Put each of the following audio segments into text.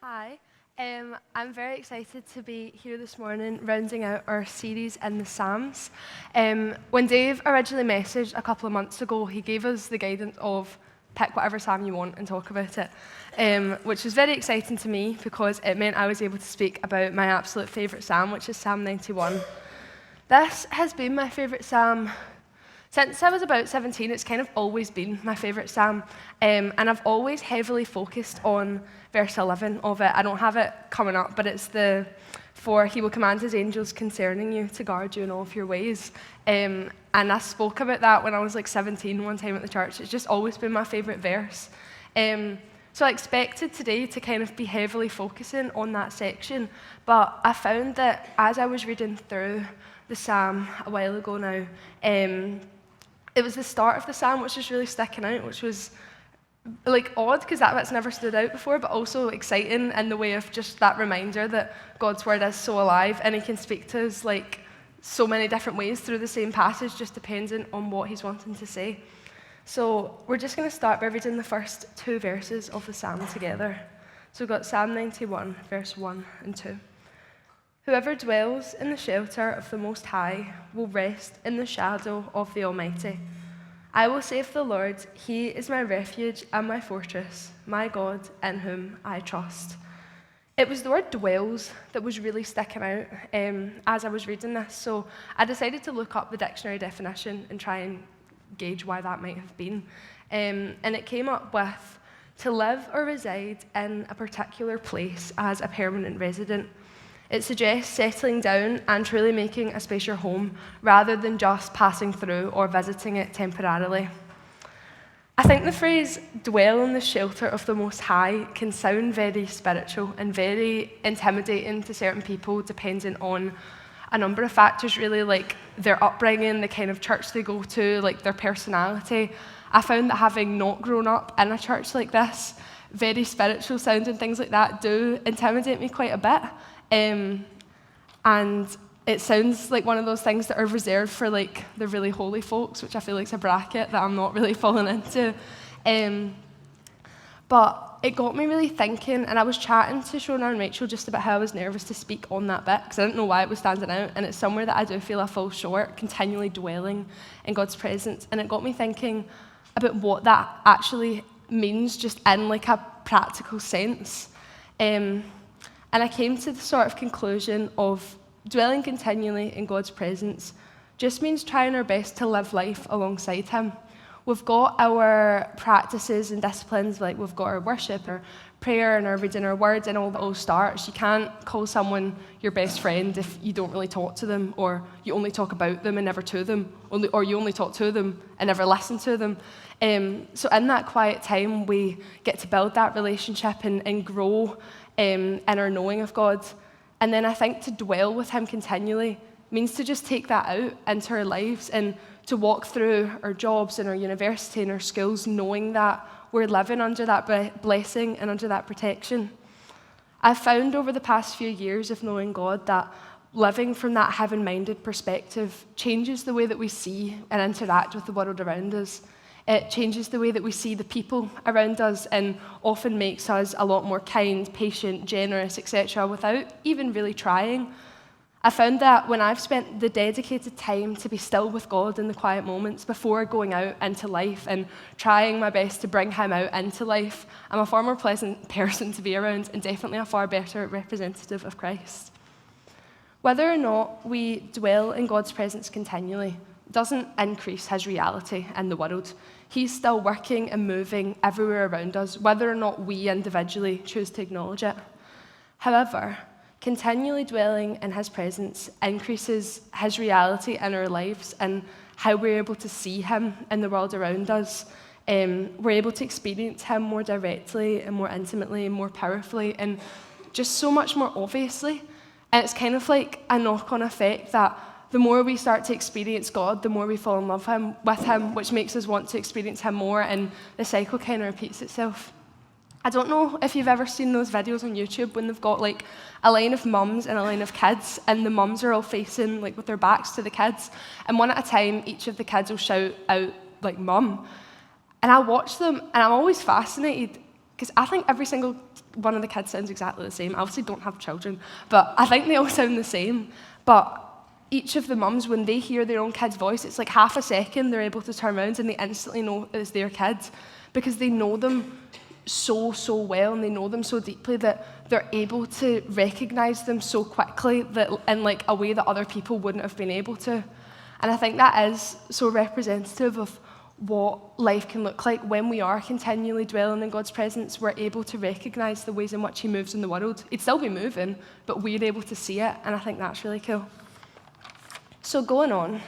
Hi, I'm very excited to be here this morning, rounding out our series in the Psalms. When Dave originally messaged a couple of months ago, he gave us the guidance of pick whatever psalm you want and talk about it, which was very exciting to me because it meant I was able to speak about my absolute favourite psalm, which is Psalm 91. This has been my favourite psalm since I was about 17. It's kind of always been my favourite psalm, and I've always heavily focused on verse 11 of it. I don't have it coming up, but it's for he will command his angels concerning you to guard you in all of your ways. And I spoke about that when I was like 17 one time at the church. It's just always been my favourite verse. So I expected today to kind of be heavily focusing on that section, but I found that as I was reading through the psalm a while ago now, it was the start of the psalm which was really sticking out, which was like odd because that bit's never stood out before, but also exciting in the way of just that reminder that God's word is so alive and he can speak to us like so many different ways through the same passage, just depending on what he's wanting to say. So we're just going to start by reading the first two verses of the psalm together. So we've got Psalm 91, verse 1 and 2. Whoever dwells in the shelter of the Most High will rest in the shadow of the Almighty. I will say of the Lord, he is my refuge and my fortress, my God in whom I trust. It was the word dwells that was really sticking out as I was reading this, so I decided to look up the dictionary definition and try and gauge why that might have been. And it came up with to live or reside in a particular place as a permanent resident. It suggests settling down and truly making a space your home rather than just passing through or visiting it temporarily. I think the phrase dwell in the shelter of the Most High can sound very spiritual and very intimidating to certain people depending on a number of factors, really, like their upbringing, the kind of church they go to, like their personality. I found that having not grown up in a church like this, very spiritual sounding things like that do intimidate me quite a bit. And it sounds like one of those things that are reserved for like the really holy folks, which I feel like is a bracket that I'm not really falling into. But it got me really thinking, and I was chatting to Shona and Rachel just about how I was nervous to speak on that bit because I didn't know why it was standing out, and it's somewhere that I do feel I fall short, continually dwelling in God's presence. And it got me thinking about what that actually means just in like a practical sense. And I came to the sort of conclusion of dwelling continually in God's presence just means trying our best to live life alongside him. We've got our practices and disciplines, like we've got our worship, our prayer, and our reading our word, and all that all starts. You can't call someone your best friend if you don't really talk to them, or you only talk about them and never to them, or you only talk to them and never listen to them. So in that quiet time, we get to build that relationship and grow in our knowing of God. And then I think to dwell with him continually means to just take that out into our lives and to walk through our jobs and our university and our schools knowing that we're living under that blessing and under that protection. I've found over the past few years of knowing God that living from that heaven-minded perspective changes the way that we see and interact with the world around us. It changes the way that we see the people around us and often makes us a lot more kind, patient, generous, etc., without even really trying. I found that when I've spent the dedicated time to be still with God in the quiet moments before going out into life and trying my best to bring him out into life, I'm a far more pleasant person to be around and definitely a far better representative of Christ. Whether or not we dwell in God's presence continually doesn't increase his reality in the world. He's still working and moving everywhere around us, whether or not we individually choose to acknowledge it. However, continually dwelling in his presence increases his reality in our lives and how we're able to see him in the world around us. We're able to experience him more directly and more intimately and more powerfully and just so much more obviously. And it's kind of like a knock-on effect that the more we start to experience God, the more we fall in love with him, which makes us want to experience him more, and the cycle kind of repeats itself. I don't know if you've ever seen those videos on YouTube when they've got like a line of mums and a line of kids, and the mums are all facing like with their backs to the kids, and one at a time, each of the kids will shout out like "mum," and I watch them, and I'm always fascinated because I think every single one of the kids sounds exactly the same. I obviously don't have children, but I think they all sound the same. But each of the mums, when they hear their own kid's voice, it's like half a second they're able to turn around and they instantly know it's their kid, because they know them so well, and they know them so deeply that they're able to recognise them so quickly that in like a way that other people wouldn't have been able to. And I think that is so representative of what life can look like when we are continually dwelling in God's presence. We're able to recognise the ways in which he moves in the world. He'd still be moving, but we're able to see it, and I think that's really cool. So going on,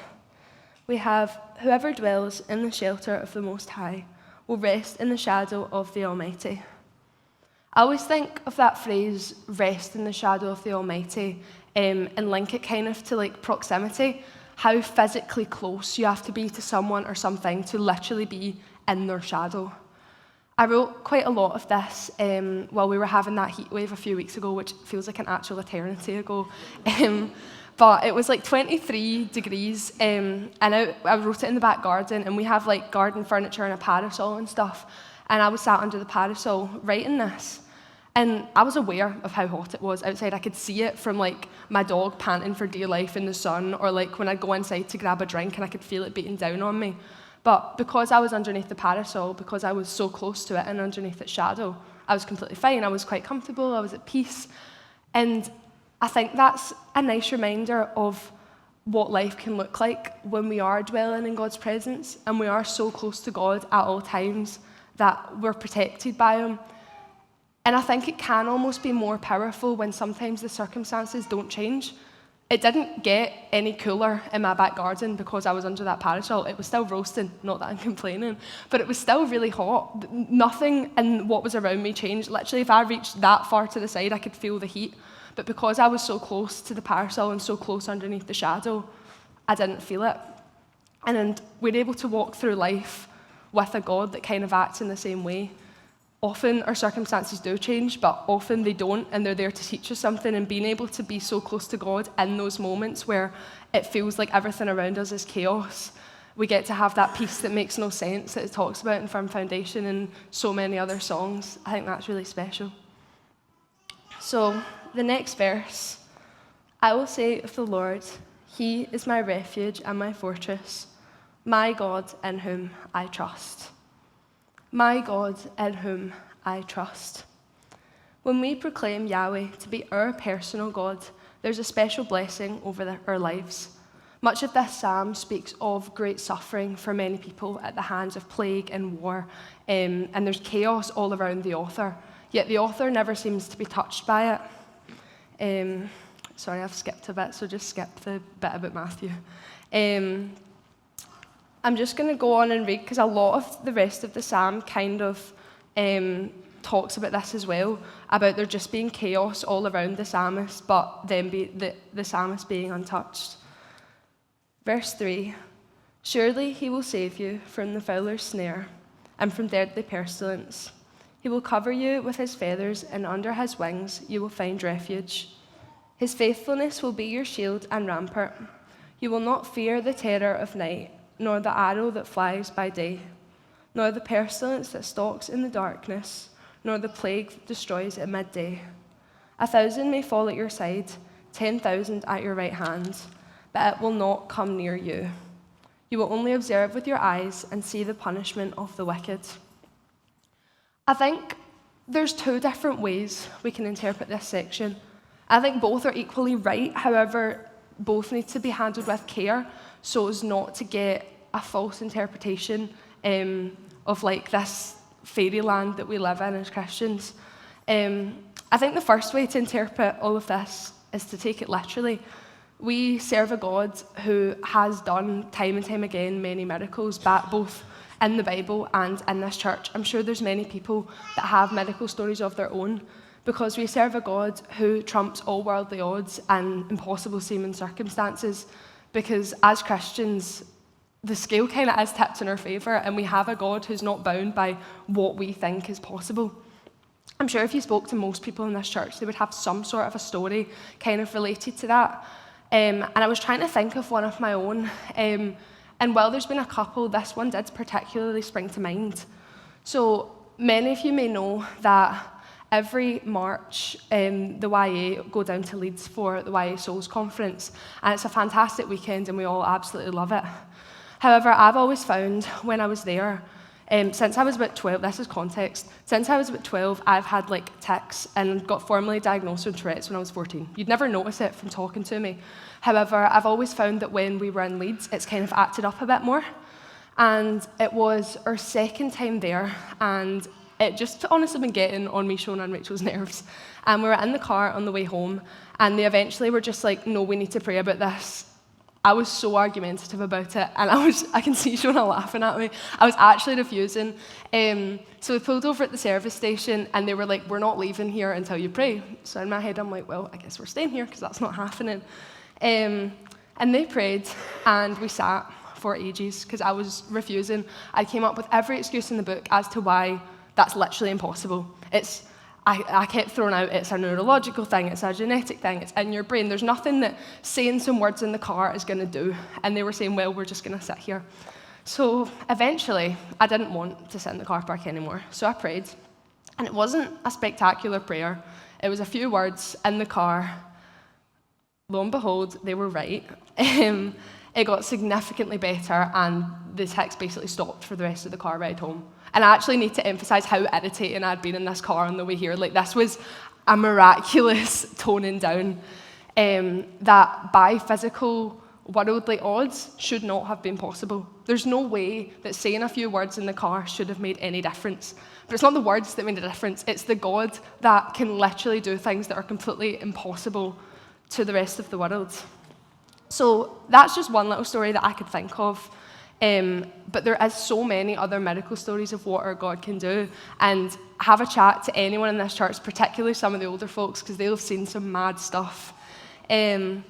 we have, whoever dwells in the shelter of the Most High will rest in the shadow of the Almighty. I always think of that phrase, rest in the shadow of the Almighty, and link it kind of to like proximity, how physically close you have to be to someone or something to literally be in their shadow. I wrote quite a lot of this while we were having that heat wave a few weeks ago, which feels like an actual eternity ago. But it was like 23 degrees, and I wrote it in the back garden, and we have like garden furniture and a parasol and stuff, and I was sat under the parasol writing this, and I was aware of how hot it was outside. I could see it from like my dog panting for dear life in the sun, or like when I'd go inside to grab a drink and I could feel it beating down on me. But because I was underneath the parasol, because I was so close to it and underneath its shadow, I was completely fine. I was quite comfortable, I was at peace. And I think that's a nice reminder of what life can look like when we are dwelling in God's presence and we are so close to God at all times that we're protected by him. And I think it can almost be more powerful when sometimes the circumstances don't change. It didn't get any cooler in my back garden because I was under that parasol. It was still roasting, not that I'm complaining, but it was still really hot. Nothing in what was around me changed. Literally, if I reached that far to the side, I could feel the heat. But because I was so close to the parasol and so close underneath the shadow, I didn't feel it. And we're able to walk through life with a God that kind of acts in the same way. Often our circumstances do change, but often they don't, and they're there to teach us something. And being able to be so close to God in those moments where it feels like everything around us is chaos, we get to have that peace that makes no sense, that it talks about in Firm Foundation and so many other songs. I think that's really special. So, the next verse, I will say of the Lord, he is my refuge and my fortress, my God in whom I trust. My God in whom I trust. When we proclaim Yahweh to be our personal God, there's a special blessing over our lives. Much of this psalm speaks of great suffering for many people at the hands of plague and war, and there's chaos all around the author, yet the author never seems to be touched by it. Sorry, I've skipped a bit, so just skip the bit about Matthew. I'm just going to go on and read, because a lot of the rest of the psalm kind of talks about this as well, about there just being chaos all around the psalmist, but then the psalmist being untouched. Verse 3, surely he will save you from the fowler's snare and from deadly pestilence. He will cover you with his feathers, and under his wings you will find refuge. His faithfulness will be your shield and rampart. You will not fear the terror of night, nor the arrow that flies by day, nor the pestilence that stalks in the darkness, nor the plague that destroys at midday. 1,000 may fall at your side, 10,000 at your right hand, but it will not come near you. You will only observe with your eyes and see the punishment of the wicked. I think there's two different ways we can interpret this section. I think both are equally right, however, both need to be handled with care so as not to get a false interpretation of like this fairyland that we live in as Christians. I think the first way to interpret all of this is to take it literally. We serve a God who has done time and time again many miracles, both in the Bible and in this church. I'm sure there's many people that have miracle stories of their own, because we serve a God who trumps all worldly odds and impossible seeming circumstances, because as Christians, the scale kind of is tipped in our favour, and we have a God who's not bound by what we think is possible. I'm sure if you spoke to most people in this church, they would have some sort of a story kind of related to that. And I was trying to think of one of my own, and while there's been a couple, this one did particularly spring to mind. So many of you may know that every March, the YA go down to Leeds for the YA Souls Conference, and it's a fantastic weekend and we all absolutely love it. However, I've always found when I was there, since I was about 12, this is context, since I was about 12, I've had tics and got formally diagnosed with Tourette's when I was 14. You'd never notice it from talking to me. However, I've always found that when we were in Leeds, it's kind of acted up a bit more. And it was our second time there, and it just honestly been getting on me, Shona and Rachel's nerves. And we were in the car on the way home, and they eventually were just like, no, we need to pray about this. I was so argumentative about it, and I can see Shona laughing at me. I was actually refusing. So we pulled over at the service station, and they were like, we're not leaving here until you pray. So in my head, I'm like, well, I guess we're staying here, because that's not happening. And they prayed, and we sat for ages, because I was refusing. I came up with every excuse in the book as to why that's literally impossible. I kept throwing out, it's a neurological thing, it's a genetic thing, it's in your brain. There's nothing that saying some words in the car is going to do. And they were saying, well, we're just going to sit here. So eventually, I didn't want to sit in the car park anymore. So I prayed. And it wasn't a spectacular prayer. It was a few words in the car. Lo and behold, they were right. It got significantly better, and the tics basically stopped for the rest of the car ride home. And I actually need to emphasise how irritating I'd been in this car on the way here. This was a miraculous toning down that by physical, worldly odds should not have been possible. There's no way that saying a few words in the car should have made any difference. But it's not the words that made a difference, it's the God that can literally do things that are completely impossible to the rest of the world. So that's just one little story that I could think of. But there is so many other miracle stories of what our God can do. And have a chat to anyone in this church, particularly some of the older folks, because they'll have seen some mad stuff. But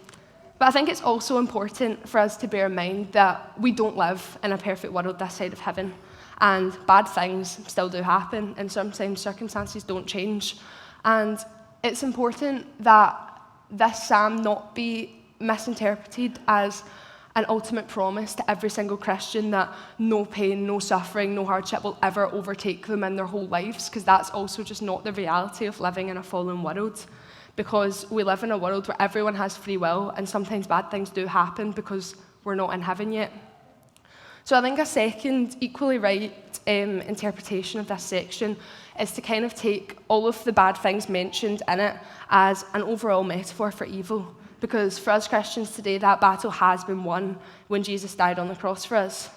I think it's also important for us to bear in mind that we don't live in a perfect world this side of heaven. And bad things still do happen, and sometimes circumstances don't change. And it's important that this psalm not be misinterpreted as an ultimate promise to every single Christian that no pain, no suffering, no hardship will ever overtake them in their whole lives, because that's also just not the reality of living in a fallen world. Because we live in a world where everyone has free will, and sometimes bad things do happen because we're not in heaven yet. So I think a second equally right interpretation of this section is to kind of take all of the bad things mentioned in it as an overall metaphor for evil. Because for us Christians today, that battle has been won when Jesus died on the cross for us.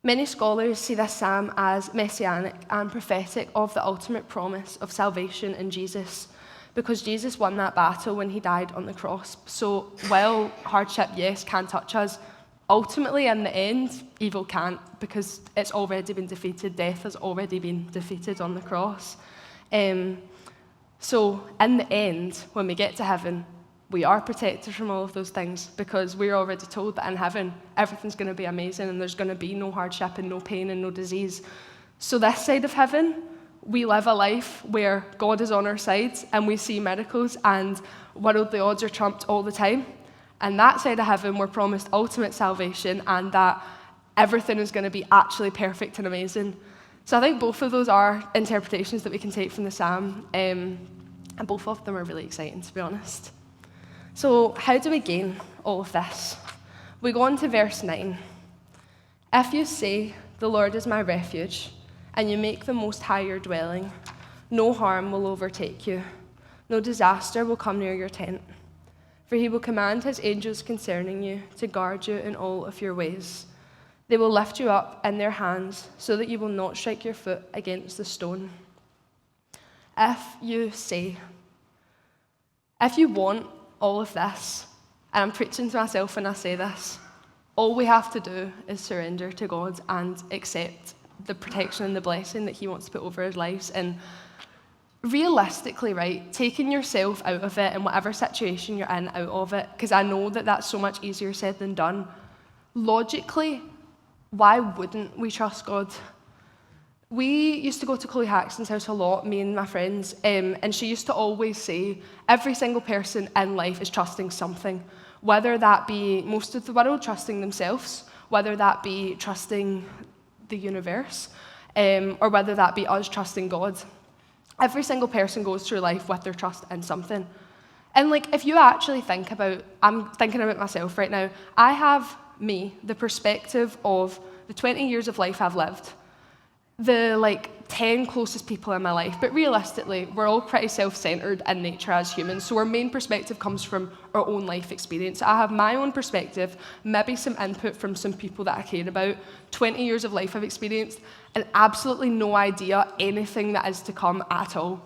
Many scholars see this psalm as messianic and prophetic of the ultimate promise of salvation in Jesus, because Jesus won that battle when he died on the cross. So while hardship, yes, can touch us, ultimately in the end, evil can't, because it's already been defeated. Death has already been defeated on the cross. So in the end, when we get to heaven, we are protected from all of those things, because we're already told that in heaven, everything's going to be amazing and there's going to be no hardship and no pain and no disease. So this side of heaven, we live a life where God is on our side and we see miracles and worldly odds are trumped all the time. And that side of heaven, we're promised ultimate salvation and that everything is going to be actually perfect and amazing. So I think both of those are interpretations that we can take from the psalm, and both of them are really exciting, to be honest. So how do we gain all of this? We go on to verse 9. If you say, the Lord is my refuge, and you make the Most High your dwelling, no harm will overtake you, no disaster will come near your tent. For he will command his angels concerning you to guard you in all of your ways. They will lift you up in their hands so that you will not strike your foot against the stone. If you say, if you want all of this, and I'm preaching to myself when I say this, all we have to do is surrender to God and accept the protection and the blessing that he wants to put over our lives. And realistically, right, taking yourself out of it and whatever situation you're in out of it, because I know that that's so much easier said than done. Logically, why wouldn't we trust God? We used to go to Chloe Haxton's house a lot, me and my friends, and she used to always say, every single person in life is trusting something, whether that be most of the world trusting themselves, whether that be trusting the universe, or whether that be us trusting God. Every single person goes through life with their trust in something. And if you actually think about, I'm thinking about myself right now, I have the perspective of the 20 years of life I've lived, the 10 closest people in my life, but realistically, we're all pretty self-centered in nature as humans, so our main perspective comes from our own life experience. I have my own perspective, maybe some input from some people that I care about, 20 years of life I've experienced, and absolutely no idea anything that is to come at all,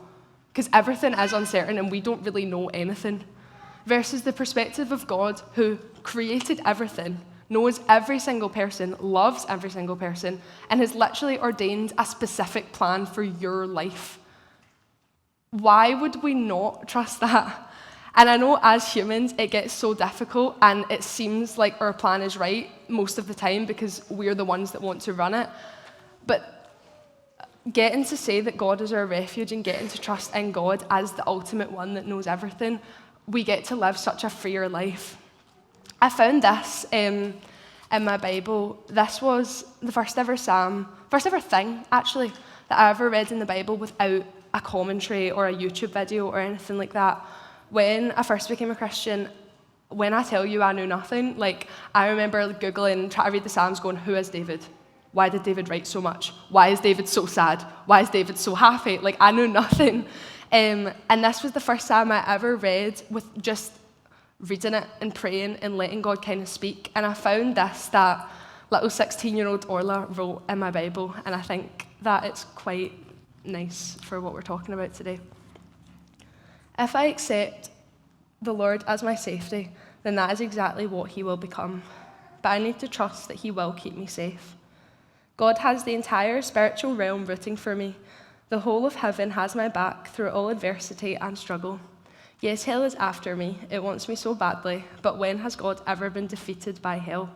because everything is uncertain and we don't really know anything, versus the perspective of God who created everything, knows every single person, loves every single person, and has literally ordained a specific plan for your life. Why would we not trust that? And I know as humans, it gets so difficult, and it seems like our plan is right most of the time because we're the ones that want to run it. But getting to say that God is our refuge and getting to trust in God as the ultimate one that knows everything, we get to live such a freer life. I found this in my Bible. This was the first ever thing, actually, that I ever read in the Bible without a commentary or a YouTube video or anything like that. When I first became a Christian, when I tell you I knew nothing, I remember Googling, trying to read the Psalms, going, who is David? Why did David write so much? Why is David so sad? Why is David so happy? I knew nothing. And this was the first time I ever read with just reading it and praying and letting God kind of speak. And I found this that little 16-year-old Orla wrote in my Bible, and I think that it's quite nice for what we're talking about today. If I accept the Lord as my safety, then that is exactly what he will become. But I need to trust that he will keep me safe. God has the entire spiritual realm rooting for me. The whole of heaven has my back through all adversity and struggle. Yes, hell is after me. It wants me so badly. But when has God ever been defeated by hell?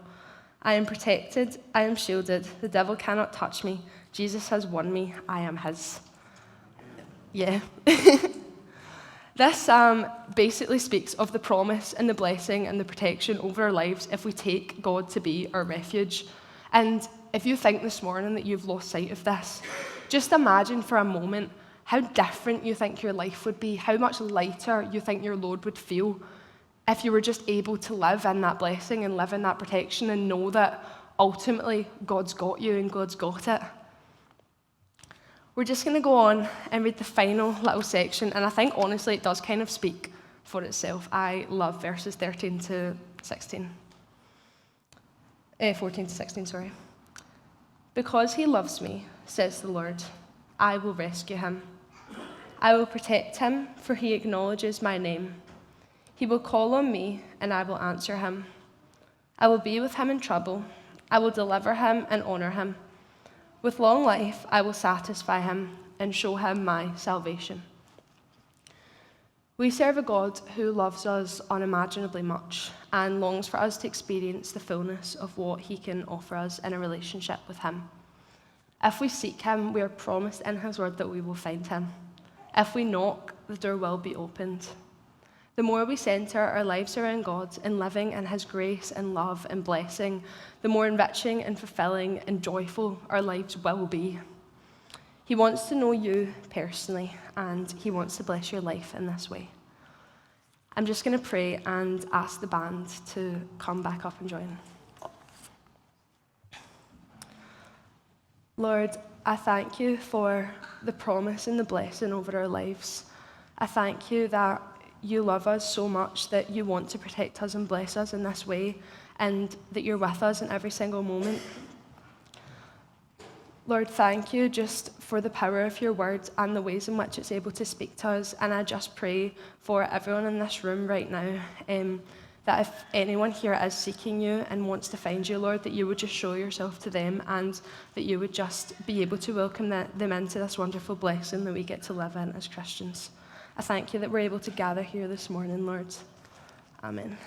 I am protected. I am shielded. The devil cannot touch me. Jesus has won me. I am his. Yeah. This psalm basically speaks of the promise and the blessing and the protection over our lives if we take God to be our refuge. And if you think this morning that you've lost sight of this, just imagine for a moment how different you think your life would be, how much lighter you think your load would feel if you were just able to live in that blessing and live in that protection and know that ultimately God's got you and God's got it. We're just going to go on and read the final little section, and I think honestly it does kind of speak for itself. I love verses 14 to 16, sorry. Because he loves me, says the Lord, I will rescue him. I will protect him, for he acknowledges my name. He will call on me, and I will answer him. I will be with him in trouble. I will deliver him and honor him. With long life, I will satisfy him and show him my salvation. We serve a God who loves us unimaginably much and longs for us to experience the fullness of what he can offer us in a relationship with him. If we seek him, we are promised in his word that we will find him. If we knock, the door will be opened. The more we centre our lives around God and living in his grace and love and blessing, the more enriching and fulfilling and joyful our lives will be. He wants to know you personally, and he wants to bless your life in this way. I'm just going to pray and ask the band to come back up and join. Lord, I thank you for the promise and the blessing over our lives. I thank you that you love us so much that you want to protect us and bless us in this way, and that you're with us in every single moment. Lord, thank you just for the power of your word and the ways in which it's able to speak to us. And I just pray for everyone in this room right now, that if anyone here is seeking you and wants to find you, Lord, that you would just show yourself to them, and that you would just be able to welcome them into this wonderful blessing that we get to live in as Christians. I thank you that we're able to gather here this morning, Lord. Amen.